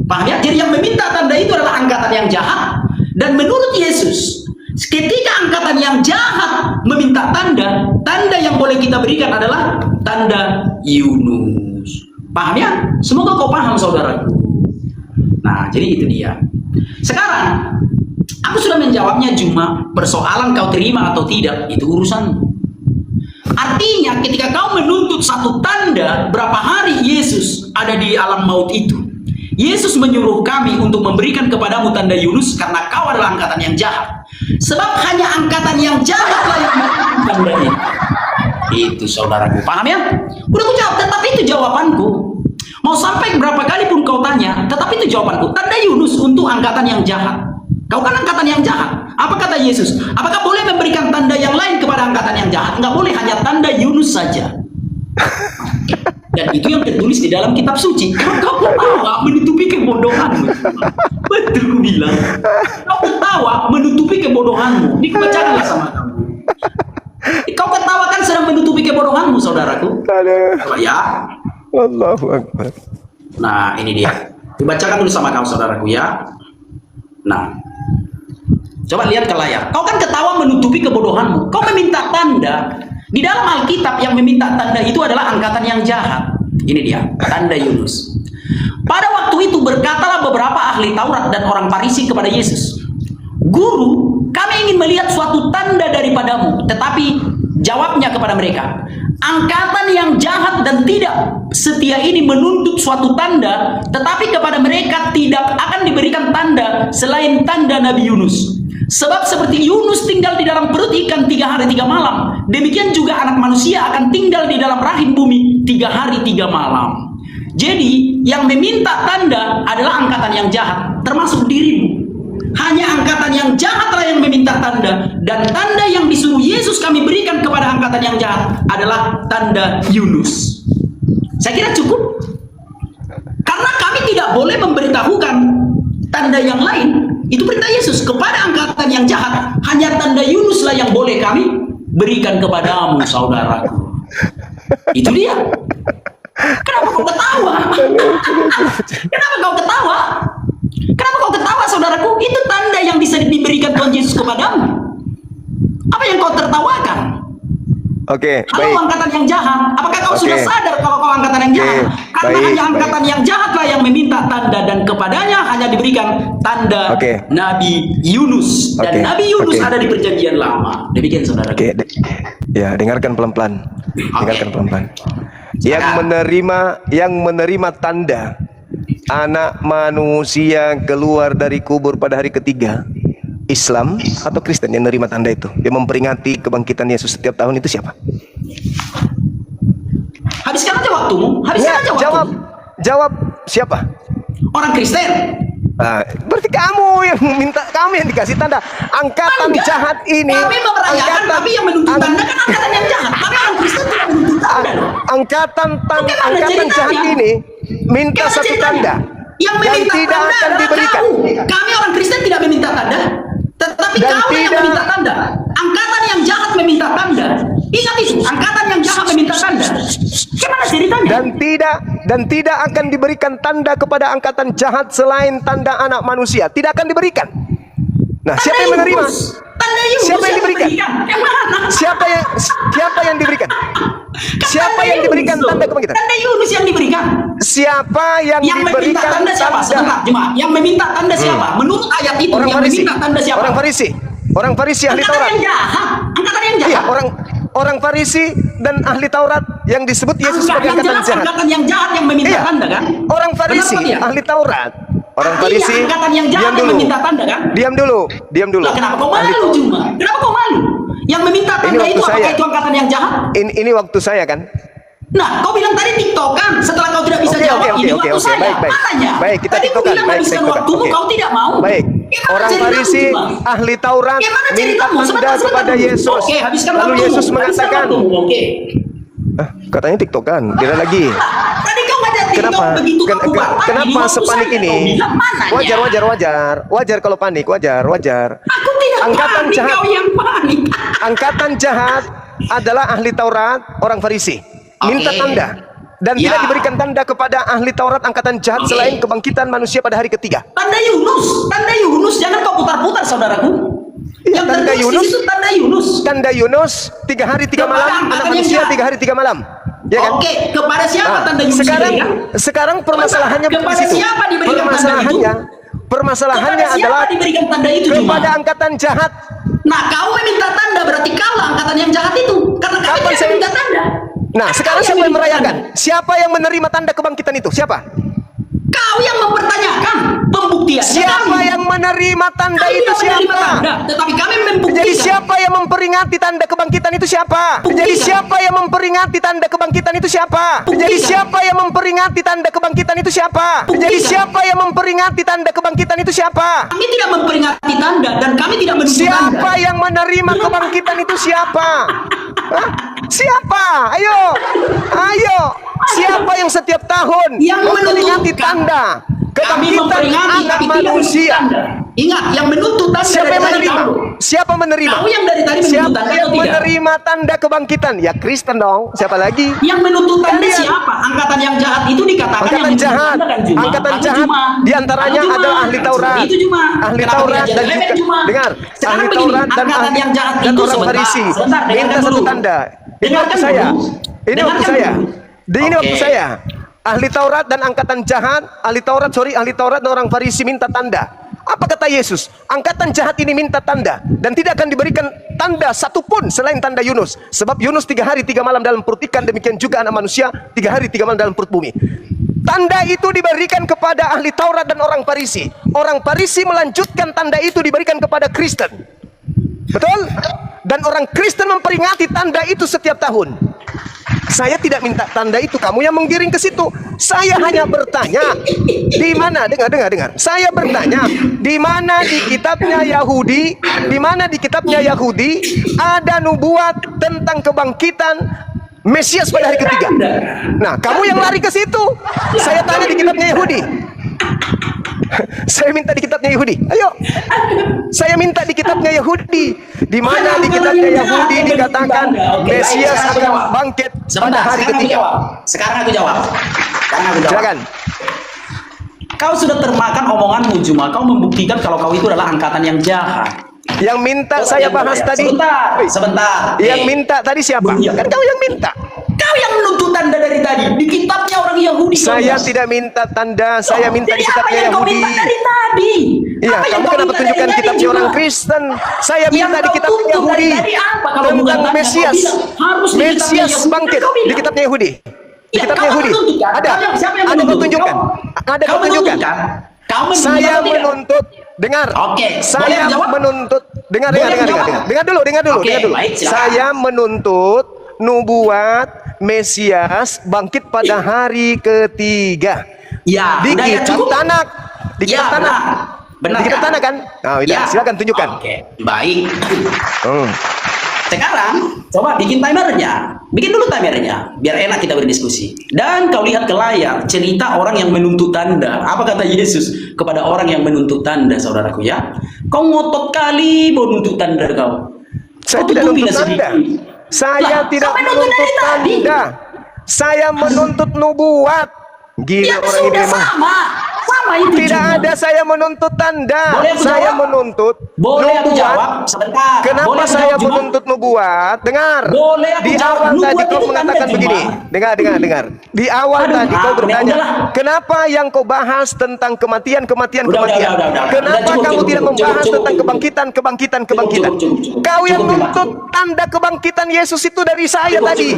Paham ya? Jadi yang meminta tanda itu adalah angkatan yang jahat. Dan menurut Yesus, ketika angkatan yang jahat meminta tanda, tanda yang boleh kita berikan adalah tanda Yunus. Paham ya? Semoga kau paham, saudaraku. Nah, jadi itu dia. Sekarang, aku sudah menjawabnya, cuma persoalan kau terima atau tidak, itu urusanmu. Artinya, ketika kau menuntut satu tanda, berapa hari Yesus ada di alam maut itu, Yesus menyuruh kami untuk memberikan kepadamu tanda Yunus karena kau adalah angkatan yang jahat. Sebab hanya angkatan yang jahatlah yang memiliki tanda itu. Itu, saudaraku. Paham ya? Udah aku jawab, tetapi itu jawabanku. Mau sampai berapa kali pun kau tanya, tetapi itu jawabanku. Tanda Yunus untuk angkatan yang jahat. Kau kan angkatan yang jahat. Apa kata Yesus? Apakah boleh memberikan tanda yang lain kepada angkatan yang jahat? Enggak boleh, hanya tanda Yunus saja. Dan itu yang tertulis di dalam kitab suci. Kau ketawa menutupi kebodohanmu. Betul ku bilang. Kau ketawa menutupi kebodohanmu. Ini kubacakanlah sama kamu. Kau ketawa kan sedang menutupi kebodohanmu, saudaraku.
Aduh.
Ya.
Allahu Akbar.
Nah, ini dia. Kubacakan dulu sama kamu, saudaraku ya. Nah, coba lihat ke layar. Kau kan ketawa menutupi kebodohanmu. Kau meminta tanda. Di dalam Alkitab yang meminta tanda itu adalah angkatan yang jahat. Ini dia, tanda Yunus. Pada waktu itu berkatalah beberapa ahli Taurat dan orang Farisi kepada Yesus, "Guru, kami ingin melihat suatu tanda daripadamu." Tetapi jawabnya kepada mereka, "Angkatan yang jahat dan tidak setia ini menuntut suatu tanda, tetapi kepada mereka tidak akan diberikan tanda selain tanda Nabi Yunus. Sebab seperti Yunus tinggal di dalam perut ikan 3 hari 3 malam, demikian juga anak manusia akan tinggal di dalam rahim bumi 3 hari 3 malam." Jadi yang meminta tanda adalah angkatan yang jahat, termasuk dirimu. Hanya angkatan yang jahatlah yang meminta tanda, dan tanda yang disuruh Yesus kami berikan kepada angkatan yang jahat adalah tanda Yunus. Saya kira cukup. Karena kami tidak boleh memberitahukan tanda yang lain Itu perintah Yesus kepada angkatan yang jahat. Hanya tanda Yunuslah yang boleh kami berikan kepadamu, saudaraku. Itu dia. Kenapa kau ketawa? Kenapa kau ketawa? Kenapa kau ketawa, saudaraku? Itu tanda yang bisa diberikan Tuhan Yesus kepadamu. Apa yang kau tertawakan?
Oke,
Halo
baik.
angkatan yang jahat, apakah kau
Oke.
sudah sadar kalau kau angkatan yang jahat? Karena
baik,
hanya
baik.
angkatan yang jahatlah yang meminta tanda, dan kepadanya hanya diberikan tanda
Oke.
Nabi Yunus. Dan
Oke,
Nabi Yunus
oke.
ada di perjanjian lama. Demikian saudara.
Oke, ya dengarkan pelan-pelan. Dengarkan pelan-pelan. Yang menerima tanda anak manusia keluar dari kubur pada hari ketiga, Islam atau Kristen yang menerima tanda itu? Yang memperingati kebangkitan Yesus setiap tahun itu siapa?
Habiskan aja waktumu. Habiskan
Ya,
aja waktumu.
jawab siapa?
Orang Kristen.
Nah, berarti kamu yang minta, kamu yang dikasih tanda. Angkatan
Enggak.
jahat ini.
Kami merayakan, tapi yang menuntut tanda kan angkatan yang jahat. Kami orang Kristen tidak menuntut tanda.
Angkatan
Bagaimana
jahat
ceritanya?
ini minta
Gimana
satu
ceritanya?
tanda
Yang
dan
meminta
tidak
tanda
akan
adalah
diberikan.
kau. Kami orang Kristen tidak meminta tanda, tetapi
Dan
kau yang
tidak-
meminta tanda. Angkatan yang jahat meminta tanda. Ingat itu, angkatan yang jahat meminta tanda. Gimana ceritanya?
Dan tidak akan diberikan tanda kepada angkatan jahat selain tanda anak manusia. Tidak akan diberikan. Nah,
Tanda
siapa yang menerima?
Yunus. Tanda Yunus
Siapa yang diberikan?
Yang mana?
Siapa yang diberikan?
Kan
Siapa
tanda
yang diberikan
Yunus.
tanda kebangkitan?
Tanda Yunus yang diberikan.
Siapa yang
Yang meminta
diberikan
tanda siapa? Sebentar, jemaah. Yang meminta tanda siapa? Menurut ayat itu,
Orang
yang
Farisi.
meminta tanda siapa?
Orang Farisi. Orang Farisi ahli
Angkatan
Taurat.
yang jahat. Angkatan yang jahat.
Iya, orang Farisi dan ahli Taurat yang disebut Yesus
Angkatan
sebagai
yang
angkatan
jelas,
jahat.
angkatan yang jahat yang meminta
Iya.
tanda kan?
Orang Farisi,
Benar apa tidak?
ahli Taurat. Orang
Iya,
Farisi,
angkatan yang jahat
diam
yang
dulu.
meminta tanda kan?
Diam dulu, diam dulu.
Lah, kenapa kau
Ahli
malu cuma? Kenapa kau malu? Yang meminta
Ini
tanda
waktu
itu apakah
saya.
itu angkatan yang jahat?
Ini waktu saya kan?
Nah, kau bilang tadi tiktokan. Setelah kau tidak bisa jawab, ini waktu saya.
baik.
Mananya?
Baik, kita
tadi kau
tiktokan.
bilang
Baik,
habiskan
tiktokan.
waktumu,
Oke.
kau tidak mau.
Baik.
Gimana
Orang
ceritamu,
Farisi,
Cuma?
ahli Taurat
Gimana
minta
ceritamu?
tanda
Sebentar,
kepada
dulu.
Yesus.
Oke, habiskan
Lalu
waktumu.
Yesus
Habiskan
mengatakan,
waktumu. Oke.
katanya tiktokan, tidak lagi.
Tadi kau ngajak TikTok
Kenapa?
begitu
Ken-
kuat.
ken- kenapa
Waktu
sepanik
saya,
ini?
kau bilang mananya?
Wajar kalau panik, wajar.
Aku tidak
Angkatan
panik,
jahat.
kau yang panik.
Angkatan jahat adalah ahli Taurat, orang Farisi. Minta
Oke.
tanda dan
Ya.
tidak diberikan tanda kepada ahli Taurat angkatan jahat
Oke.
selain kebangkitan manusia pada hari ketiga.
Tanda Yunus, jangan kau putar-putar, saudaraku.
Iya,
Yang
tanda
tertulis di
Yunus.
situ tanda Yunus.
Tanda Yunus 3 hari 3
Kepada
malam,
angkatan
anak
yang
manusia
jahat.
3 hari 3 malam. Ya kan?
Oke, kepada siapa
Nah,
tanda Yunus
sekarang
diberikan?
sekarang permasalahannya bukan
Kepada
di situ.
siapa diberikan tanda
Permasalahannya
Kepada
adalah
siapa diberikan tanda itu, Juma?
kepada angkatan jahat.
Nah, kau meminta tanda, berarti kau lah angkatan yang jahat itu. Karena kami
Kapan
tidak
saya-
meminta tanda.
Nah,
Kau
sekarang siapa yang
meminta
merayakan?
tanda.
Siapa yang menerima tanda kebangkitan itu? Siapa?
Kau yang mempertanyakan pembuktian.
Siapa yang menerima tanda
Kami
itu
tidak menerima
siapa?
tanda, tetapi kami membuktikan.
Jadi siapa yang memperingati tanda kebangkitan itu siapa?
Buktikan.
Jadi siapa yang memperingati tanda kebangkitan itu siapa?
Buktikan.
Jadi siapa yang memperingati tanda kebangkitan itu siapa?
Buktikan.
Jadi siapa yang memperingati tanda kebangkitan itu siapa?
Kami tidak memperingati tanda dan kami tidak menuntut
Siapa
tanda.
yang menerima kebangkitan itu siapa? Hah? Siapa? Ayo. Ayo. Siapa yang setiap tahun
Yang
memperingati
menentukan.
tanda
Kami
kebangkitan
memperingati
anak
tapi tidak menuntut
manusia?
tanda. Ingat, yang menuntut tanda
Siapa
dari
yang
tadi
menerima?
kau.
Siapa menerima?
Kau yang dari tadi menuntut
Siapa
tanda
yang
atau tidak?
menerima tanda kebangkitan? Ya Kristen dong. Siapa lagi?
Yang menuntut tanda
Kalian.
siapa? Angkatan yang jahat itu dikatakan yang
Angkatan
menuntut
jahat.
tanda kan, Juma?
Angkatan
Lalu
jahat.
Juma.
Diantaranya
Lalu Juma.
adalah ahli Taurat.
Itu Juma.
Ahli
Kenapa
Taurat
dia
dan
jadi
juga
lemet, Juma?
dengar.
Sekarang
Ahli
begini,
Taurat dan
angkatan yang jahat
dan
itu
orang
sebentar,
Farisi.
sebentar,
Minta
dengarkan
satu
dulu.
tanda. Ini
Dengarkan
waktu saya.
dulu.
Ini waktu
Dengarkan
saya.
dulu.
Ini waktu
Oke.
saya. Ahli Taurat dan angkatan jahat, ahli Taurat dan orang Farisi minta tanda. Apa kata Yesus? Angkatan jahat ini minta tanda dan tidak akan diberikan tanda satupun selain tanda Yunus. Sebab Yunus 3 hari 3 malam dalam perut ikan, demikian juga anak manusia 3 hari 3 malam dalam perut bumi. Tanda itu diberikan kepada ahli Taurat dan orang Farisi. Orang Farisi melanjutkan tanda itu diberikan kepada Kristen. Betul? Dan orang Kristen memperingati tanda itu setiap tahun. Saya tidak minta tanda itu, kamu yang menggiring ke situ. Saya hanya bertanya, di mana? Dengar. Saya bertanya, di mana di kitabnya Yahudi, ada nubuat tentang kebangkitan Mesias pada hari ketiga. Nah, kamu yang lari ke situ. Saya tanya di kitabnya Yahudi. Saya minta di kitabnya Yahudi. Ayo. Saya minta di kitabnya Yahudi. Di mana di kitabnya Yahudi dikatakan Mesias akan bangkit pada hari ketiga.
Sekarang aku jawab.
Silakan.
Kau sudah termakan omonganmu Juma. Kau membuktikan kalau kau itu adalah angkatan yang jahat.
Yang minta saya bahas tadi.
Sebentar.
Yang minta tadi siapa? Kan kau yang minta.
Kau yang menuntut tanda dari tadi di kitabnya orang Yahudi.
Saya tidak minta tanda, saya minta di kitabnya
Apa yang kau
Yahudi.
minta dari tadi?
Iya,
Apa yang
kamu
kau
kenapa
minta
tunjukkan
dari
kitabnya
tadi,
orang
Juma?
Kristen? Saya
Yang
minta di
kau
kitabnya
tuntut
Yahudi
dari tadi apa? Kalau bukan
tentang
tanda,
Mesias.
kau bilang harus di kitabnya
Mesias
Yahudi.
bangkit
Kau bilang.
di kitabnya Yahudi. Di
Ya,
kitabnya
kau
Yahudi.
menunjukkan.
Ada.
Siapa yang
Ada
menuntut?
kau tunjukkan. Ada
Kau
kau tunjukkan.
menunjukkan. Kau menuntut
Saya
atau tidak?
menuntut. Dengar.
Oke,
Saya
boleh menjawab?
menuntut. Dengar.
Boleh menjawab?
Dengar dulu.
Oke, baik, silakan.
Saya menuntut nubuat Mesias bangkit pada hari ketiga.
Ya,
Di
udah ya,
kitab
cukup.
Tanak. Di kitab
Ya,
Tanak.
benar
Di kitab
kan?
Tanak kan? Nah, udah.
Ya.
Silakan tunjukkan.
Oke, baik.
Hmm.
Sekarang coba bikin timernya. Bikin dulu timernya biar enak kita berdiskusi. Dan kau lihat ke layar cerita orang yang menuntut tanda. Apa kata Yesus kepada orang yang menuntut tanda, saudaraku ya? Kau ngotot kali mau nuntut tanda kau.
Saya
Kau
tidak
tutupi
menuntut
lah
tanda.
sedikit.
Saya
Lah,
tidak
sampai nuntut
menuntut
dari tadi.
tanda. Saya menuntut nubuat. Gila
Ya
orang ini
sudah
memang.
sama itu.
Tidak
cuma.
ada saya menuntut tanda.
Boleh aku
Saya
jawab?
menuntut
Boleh aku
nubuat.
jawab sebentar.
Kenapa
Boleh aku
saya
jawab, Juma?
menuntut nubuat? Dengar.
Boleh aku
Di
jawab.
awal
Nubuat
tadi kau
itu
mengatakan
tanda,
begini.
Juma.
Dengar. Di awal
Aduh,
tadi kau bertanya,
udahlah.
kenapa yang kau bahas tentang kematian?
Udah.
Kenapa
Cukup,
kamu tidak membahas
cukup.
tentang kebangkitan?
Cukup.
Kau yang
Cukup, Juma.
nuntut tanda kebangkitan Yesus itu dari saya
Cukup,
tadi.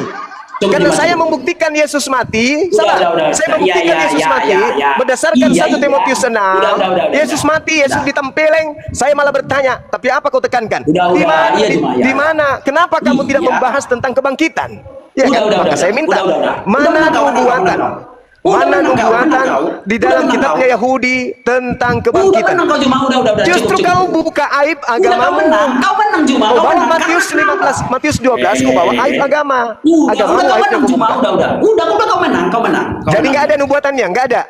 Cukup,
Karena
Juma,
saya
cukup.
membuktikan Yesus mati.
Udah.
Saya membuktikan Yesus mati berdasarkan 1 Timotius 6.
Udah.
Yesus mati, Yesus ditempeleng. Saya malah bertanya, tapi apa kau tekankan?
Udah.
Di mana?
Iya, Juma, ya.
Di mana? Kenapa kamu tidak
Iya.
membahas tentang kebangkitan? Ya kan? Maka saya minta,
Udah.
mana
Udah,
nubuatan? Mana nubuatan di dalam kitabnya
ya.
Yahudi tentang
Udah
kebangkitan?
menang kau Juma, udah.
Justru
Cukup.
kau buka aib
Udah,
agamamu.
kau menang Juma.
Kau
Kau
bawa
menang.
Matius
Karena
15,
kenapa?
Matius 12, kau bawa aib agama.
Udah kau
aibnya
menang
kau
Juma,
buka.
udah kau menang. Kau
Jadi
menang.
nggak ada nubuatannya, nggak ada.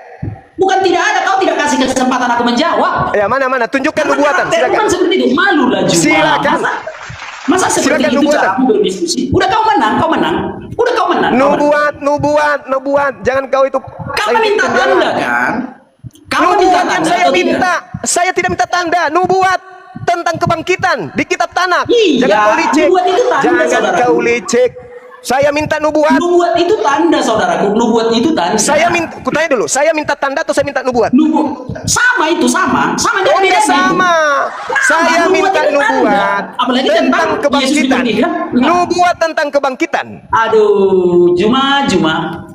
Bukan tidak ada, kau tidak kasih kesempatan aku menjawab.
Ya mana tunjukkan nubuatan,
Karaktermu
silakan.
kan seperti itu, malu lah Juma.
Silakan.
Masa seperti
Silakan
itu
nubuatan.
cara berdiskusi? Udah kau menang. Udah kau menang.
Nubuat. Jangan kau itu.
Kau minta tanda kan? Kau minta
Nubuat yang
tanda
saya
atau tidak?
minta. Saya tidak minta tanda. Nubuat tentang kebangkitan di kitab Tanak.
Iya,
Jangan kau licik.
nubuat itu tanda,
Jangan
saudaraku.
kau licik. Saya minta nubuat.
Nubuat itu tanda, saudaraku. Nubuat itu tanda.
Saya minta. Kutanya dulu. Saya minta tanda atau saya minta nubuat?
Sama itu sama. Sama
Oh,
beda-beda
enggak sama. Saya
nubuat
minta
itu tanda.
nubuat
Apalagi
tentang
tentang Yesus
kebangkitan.
dibangkitkan. Nah.
Nubuat tentang kebangkitan.
Aduh, Juma.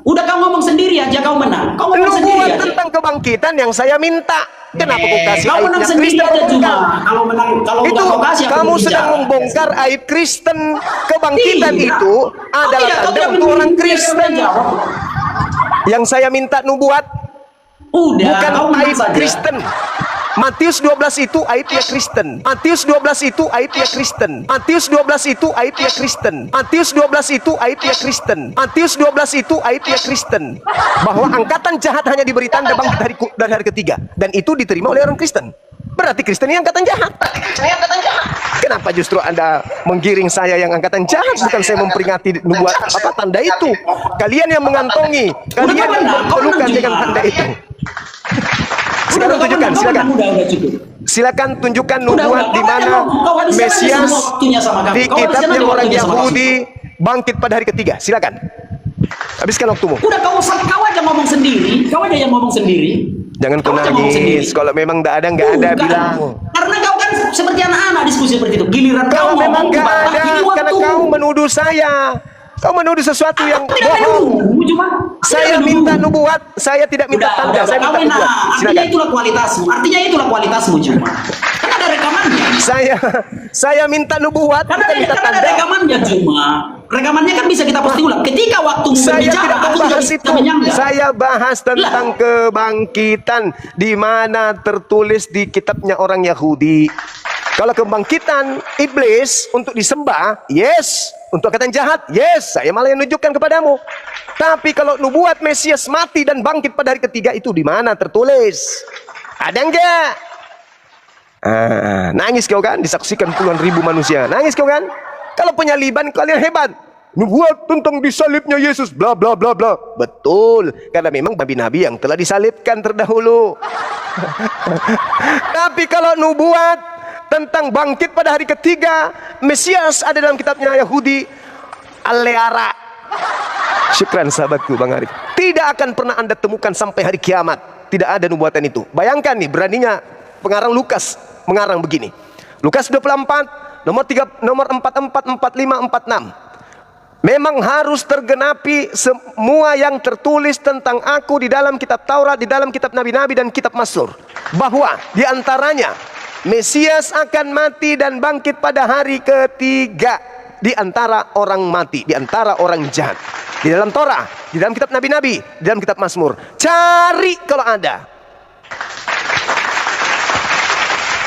Udah kau ngomong sendiri aja, kau menang. Kau ngomong sendiri
Nubuat
aja.
tentang kebangkitan yang saya minta. Kenapa kau kasih
Kau menang
aibnya
sendiri
Kristen
aja,
membongkar?
Juma. Kalau menang, kalau
Itu
udah kau kasih aku
kamu
berbicara.
sedang membongkar aib Kristen. Kebangkitan
Tidak.
itu
Kau
adalah
tidak, kau
tanda
tidak
untuk orang
menjawab.
Kristen. Yang saya minta nubuat
Udah,
bukan
kau menang
aib
saja.
Kristen. Matius 12 itu aibnya Kristen. Matius 12 itu aibnya Kristen. Matius 12 itu aibnya Kristen. Matius 12 itu aibnya Kristen. Matius 12 itu aibnya Kristen. Bahwa angkatan jahat hanya diberi tanda bangkit dari hari ketiga, dan itu diterima oleh orang Kristen. Berarti Kristen ini angkatan jahat. Kenapa justru Anda menggiring saya yang angkatan jahat? Bukan saya memperingati nubuat apa tanda itu. Kalian yang mengantongi, kalian yang memerlukan dengan tanda itu. Sekarang tunjukkan, silakan.
Udah cukup.
Silakan tunjukkan
Udah,
nubuat di mana
kau habiskan aja
Mesias
semua waktunya sama kami.
di
Kau habiskan
kitabnya
aja
orang
waktunya sama
Yahudi bangkit pada hari ketiga. Silakan. Habiskan waktumu.
Udah kau aja ngomong sendiri. Kau aja yang ngomong sendiri.
Jangan kau
Kau aja ngomong sendiri.
nangis. Kalau memang nggak ada
Bukan.
bilang.
Karena kau kan seperti anak-anak diskusi seperti itu. Giliran
Kalau
kau
memang
ngomong
nggak
Bapak,
ada,
ini
karena
waktu.
kau menuduh saya. Kau menuduh sesuatu yang
Aku tidak
bohong.
menuduh, cuma
Saya minta nubuat, saya tidak minta tanda, saya
kau
minta
menang.
nubuat.
Artinya
Silakan.
itulah kualitasmu. Artinya itulah kualitasmu cuma. Kan ada rekamannya.
Saya minta nubuat, bukan minta
Karena ada
tanda.
rekamannya cuma. Rekamannya kan bisa kita pasti ulang. Ketika waktu
Saya
berbicara,
tidak
aku
membahas
juga
itu.
bisa menyanggah.
Saya bahas tentang kebangkitan di mana tertulis di kitabnya orang Yahudi. Kalau kebangkitan iblis untuk disembah, yes. Untuk angkatan jahat, yes. Saya malah yang nunjukkan kepadamu. Tapi kalau nubuat Mesias mati dan bangkit pada hari ketiga itu di mana tertulis? Ada enggak? Nangis kau kan, disaksikan puluhan ribu manusia. Nangis kau kan? Kalau penyaliban kalian hebat. Nubuat tentang disalibnya Yesus, bla bla bla bla. Betul, karena memang nabi-nabi yang telah disalibkan terdahulu. Tapi kalau nubuat tentang bangkit pada hari ketiga, Mesias ada dalam kitabnya Yahudi, Aleara. Syukran sahabatku Bang Arif. Tidak akan pernah Anda temukan sampai hari kiamat. Tidak ada nubuatan itu. Bayangkan nih, beraninya pengarang Lukas mengarang begini. Lukas 24, nomor 44, 45, 46. Memang harus tergenapi semua yang tertulis tentang aku di dalam kitab Taurat, di dalam kitab Nabi-Nabi dan kitab Mazmur. Bahwa di antaranya Mesias akan mati dan bangkit pada hari ketiga. Di antara orang mati, di antara orang jahat. Di dalam Torah, di dalam kitab Nabi-Nabi, di dalam kitab Mazmur. Cari kalau ada.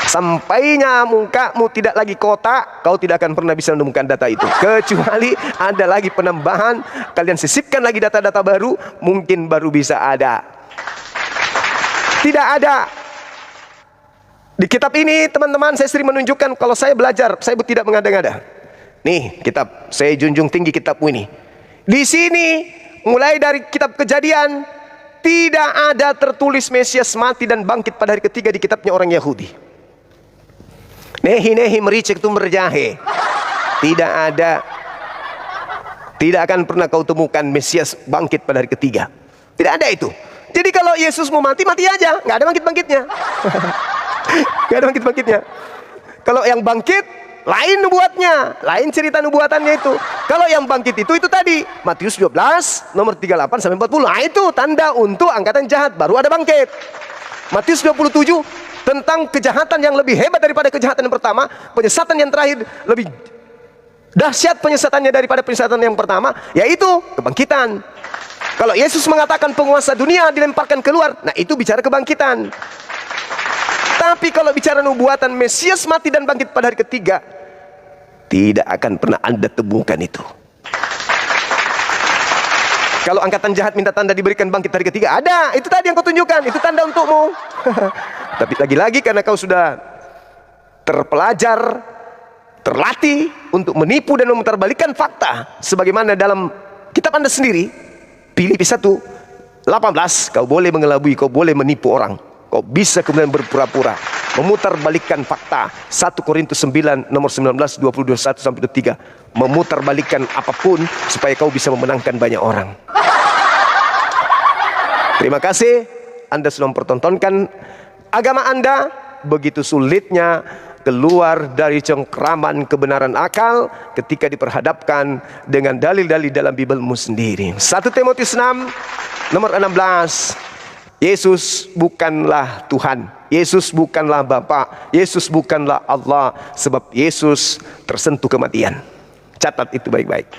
Sampainya mukamu tidak lagi kotak, kau tidak akan pernah bisa menemukan data itu. Kecuali ada lagi penambahan, kalian sisipkan lagi data-data baru, mungkin baru bisa ada. Tidak ada. Di kitab ini teman-teman saya sering menunjukkan kalau saya belajar, saya tidak mengada-ngada. Nih kitab, saya junjung tinggi kitabmu ini. Di sini mulai dari kitab Kejadian tidak ada tertulis Mesias mati dan bangkit pada hari ketiga di kitabnya orang Yahudi. Nehi mericik tumber jahe. Tidak ada. Tidak akan pernah kau temukan Mesias bangkit pada hari ketiga. Tidak ada itu. Jadi kalau Yesus mau mati, mati aja. Nggak ada bangkit-bangkitnya. Nggak ada bangkit-bangkitnya. Kalau yang bangkit, lain nubuatnya, lain cerita nubuatannya itu. Kalau yang bangkit itu tadi Matius 12 nomor 38 sampai 40. Nah itu tanda untuk angkatan jahat baru ada bangkit. Matius 27 tentang kejahatan yang lebih hebat daripada kejahatan yang pertama, penyesatan yang terakhir lebih dahsyat penyesatannya daripada penyesatan yang pertama, yaitu kebangkitan. Kalau Yesus mengatakan penguasa dunia dilemparkan keluar, nah itu bicara kebangkitan. Tapi kalau bicara nubuatan Mesias mati dan bangkit pada hari ketiga, tidak akan pernah Anda temukan itu. Kalau angkatan jahat minta tanda diberikan bangkit hari ketiga, ada. Itu tadi yang kau tunjukkan, itu tanda untukmu. Tapi lagi-lagi karena kau sudah terpelajar, terlatih untuk menipu dan memutarbalikkan fakta, sebagaimana dalam kitab Anda sendiri, Filipi 1:18, kau boleh mengelabui, kau boleh menipu orang. Kau bisa kemudian berpura-pura memutarbalikkan fakta. 1 Korintus 9 nomor 19, 22, 1 sampai 23. Memutarbalikkan apapun supaya kau bisa memenangkan banyak orang. Terima kasih Anda sudah mempertontonkan agama Anda. Begitu sulitnya keluar dari cengkraman kebenaran akal ketika diperhadapkan dengan dalil-dalil dalam Bibelmu sendiri. 1 Timotius 6 nomor 16. Yesus bukanlah Tuhan, Yesus bukanlah Bapa, Yesus bukanlah Allah, sebab Yesus tersentuh kematian. Catat itu baik-baik.